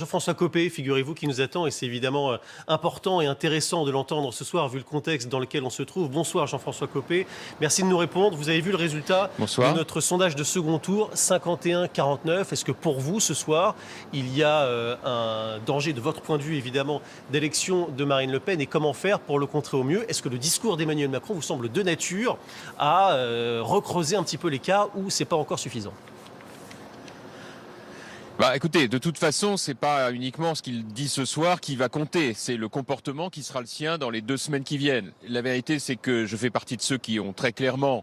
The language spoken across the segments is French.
Jean-François Copé, figurez-vous, qui nous attend, et c'est évidemment important et intéressant de l'entendre ce soir, vu le contexte dans lequel on se trouve. Bonsoir Jean-François Copé, merci de nous répondre. Vous avez vu le résultat Bonsoir. de notre sondage de second tour, 51-49. Est-ce que pour vous, ce soir, il y a un danger, de votre point de vue évidemment, d'élection de Marine Le Pen, et comment faire pour le contrer au mieux? Est-ce que le discours d'Emmanuel Macron vous semble de nature à recreuser un petit peu l'écart, ou c'est pas encore suffisant? Écoutez, de toute façon, c'est pas uniquement ce qu'il dit ce soir qui va compter, c'est le comportement qui sera le sien dans les 2 semaines qui viennent. La vérité, c'est que je fais partie de ceux qui ont très clairement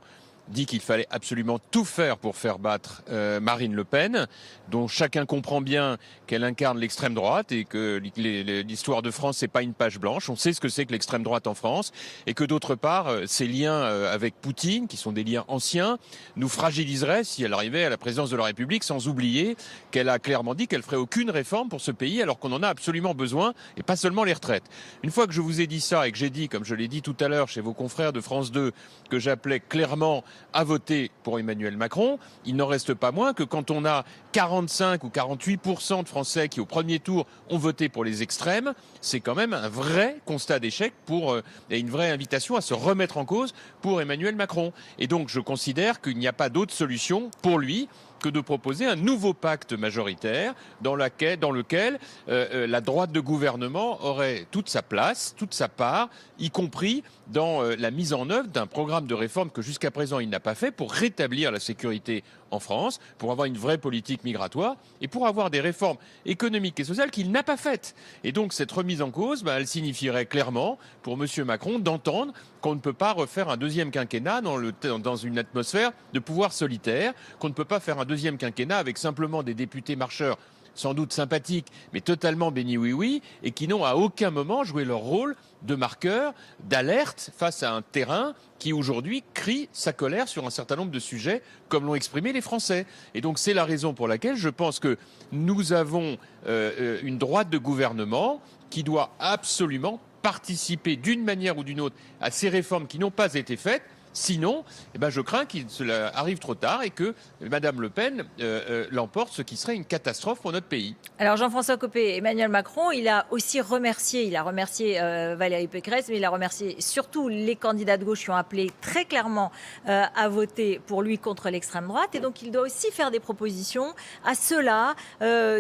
dit qu'il fallait absolument tout faire pour faire battre Marine Le Pen, dont chacun comprend bien qu'elle incarne l'extrême droite et que l'histoire de France, c'est pas une page blanche. On sait ce que c'est que l'extrême droite en France, et que d'autre part, ses liens avec Poutine, qui sont des liens anciens, nous fragiliseraient si elle arrivait à la présidence de la République, sans oublier qu'elle a clairement dit qu'elle ferait aucune réforme pour ce pays, alors qu'on en a absolument besoin, et pas seulement les retraites. Une fois que je vous ai dit ça, et que j'ai dit, comme je l'ai dit tout à l'heure chez vos confrères de France 2, que j'appelais clairement à voter pour Emmanuel Macron, il n'en reste pas moins que quand on a 45 ou 48% de Français qui au premier tour ont voté pour les extrêmes, c'est quand même un vrai constat d'échec et une vraie invitation à se remettre en cause pour Emmanuel Macron. Et donc je considère qu'il n'y a pas d'autre solution pour lui que de proposer un nouveau pacte majoritaire dans lequel la droite de gouvernement aurait toute sa place, toute sa part, y compris dans la mise en œuvre d'un programme de réforme que jusqu'à présent il n'a pas fait, pour rétablir la sécurité en France, pour avoir une vraie politique migratoire et pour avoir des réformes économiques et sociales qu'il n'a pas faites. Et donc cette remise en cause, elle signifierait clairement pour M. Macron d'entendre qu'on ne peut pas refaire un deuxième quinquennat dans une atmosphère de pouvoir solitaire, qu'on ne peut pas faire un deuxième quinquennat avec simplement des députés marcheurs sans doute sympathiques, mais totalement béni oui-oui, et qui n'ont à aucun moment joué leur rôle de marqueur, d'alerte face à un terrain qui aujourd'hui crie sa colère sur un certain nombre de sujets, comme l'ont exprimé les Français. Et donc c'est la raison pour laquelle je pense que nous avons une droite de gouvernement qui doit absolument participer d'une manière ou d'une autre à ces réformes qui n'ont pas été faites. Sinon, je crains qu'il arrive trop tard et que Mme Le Pen l'emporte, ce qui serait une catastrophe pour notre pays. Alors Jean-François Copé, Emmanuel Macron, il a remercié Valérie Pécresse, mais il a remercié surtout les candidats de gauche qui ont appelé très clairement à voter pour lui contre l'extrême droite. Et donc il doit aussi faire des propositions à ceux-là,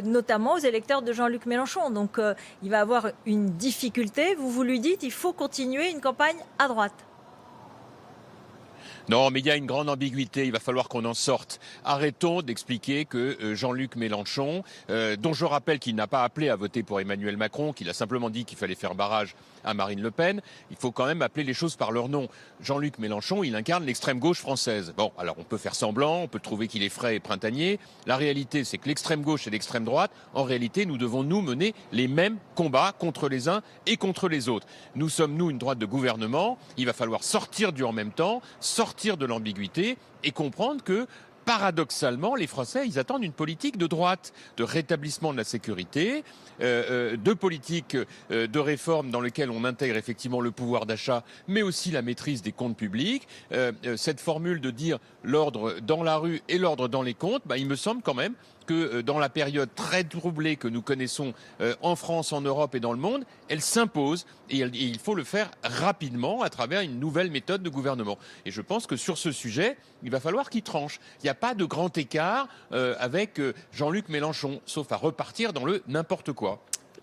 notamment aux électeurs de Jean-Luc Mélenchon. Donc il va avoir une difficulté. Vous lui dites, il faut continuer une campagne à droite. Non, mais il y a une grande ambiguïté, il va falloir qu'on en sorte. Arrêtons d'expliquer que Jean-Luc Mélenchon, dont je rappelle qu'il n'a pas appelé à voter pour Emmanuel Macron, qu'il a simplement dit qu'il fallait faire barrage à Marine Le Pen, il faut quand même appeler les choses par leur nom. Jean-Luc Mélenchon, il incarne l'extrême gauche française. Bon, alors on peut faire semblant, on peut trouver qu'il est frais et printanier. La réalité, c'est que l'extrême gauche et l'extrême droite, en réalité, nous devons nous mener les mêmes combats contre les uns et contre les autres. Nous sommes, nous, une droite de gouvernement. Il va falloir sortir du en même temps, sortir de l'ambiguïté et comprendre que, paradoxalement, les Français, ils attendent une politique de droite, de rétablissement de la sécurité, de politique de réforme dans lequel on intègre effectivement le pouvoir d'achat, mais aussi la maîtrise des comptes publics. Cette formule de dire l'ordre dans la rue et l'ordre dans les comptes, il me semble quand même que dans la période très troublée que nous connaissons en France, en Europe et dans le monde, elle s'impose et il faut le faire rapidement à travers une nouvelle méthode de gouvernement. Et je pense que sur ce sujet, il va falloir qu'il tranche. Il n'y a pas de grand écart avec Jean-Luc Mélenchon, sauf à repartir dans le n'importe quoi.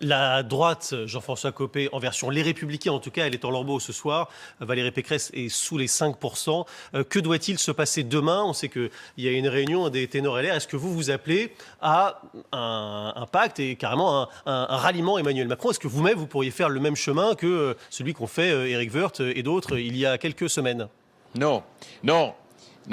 La droite, Jean-François Copé, en version Les Républicains, en tout cas, elle est en lambeaux ce soir. Valérie Pécresse est sous les 5%. Que doit-il se passer demain? On sait qu'il y a une réunion des ténors LR. Est-ce que vous appelez à un pacte et carrément un ralliement Emmanuel Macron? Est-ce que vous-même, vous pourriez faire le même chemin que celui qu'ont fait Éric Woerth et d'autres il y a quelques semaines? Non,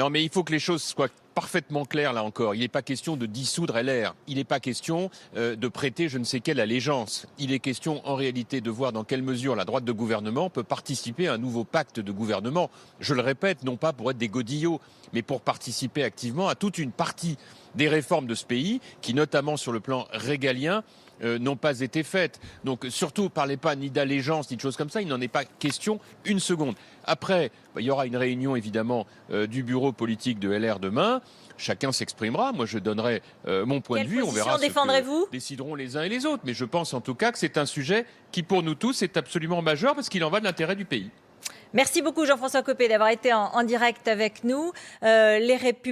mais il faut que les choses soient parfaitement clair là encore. Il n'est pas question de dissoudre LR. Il n'est pas question de prêter je ne sais quelle allégeance. Il est question en réalité de voir dans quelle mesure la droite de gouvernement peut participer à un nouveau pacte de gouvernement. Je le répète, non pas pour être des godillots, mais pour participer activement à toute une partie des réformes de ce pays qui, notamment sur le plan régalien, n'ont pas été faites. Donc surtout, parlez pas ni d'allégeance ni de choses comme ça, il n'en est pas question une seconde. Après, il y aura une réunion évidemment du bureau politique de LR demain. chacun s'exprimera. Moi, je donnerai mon point Quelle de vue. On verra ce que défendrez-vous ? décideront les uns et les autres. Mais je pense en tout cas que c'est un sujet qui, pour nous tous, est absolument majeur parce qu'il en va de l'intérêt du pays. Merci beaucoup Jean-François Copé d'avoir été en direct avec nous. Les Républicains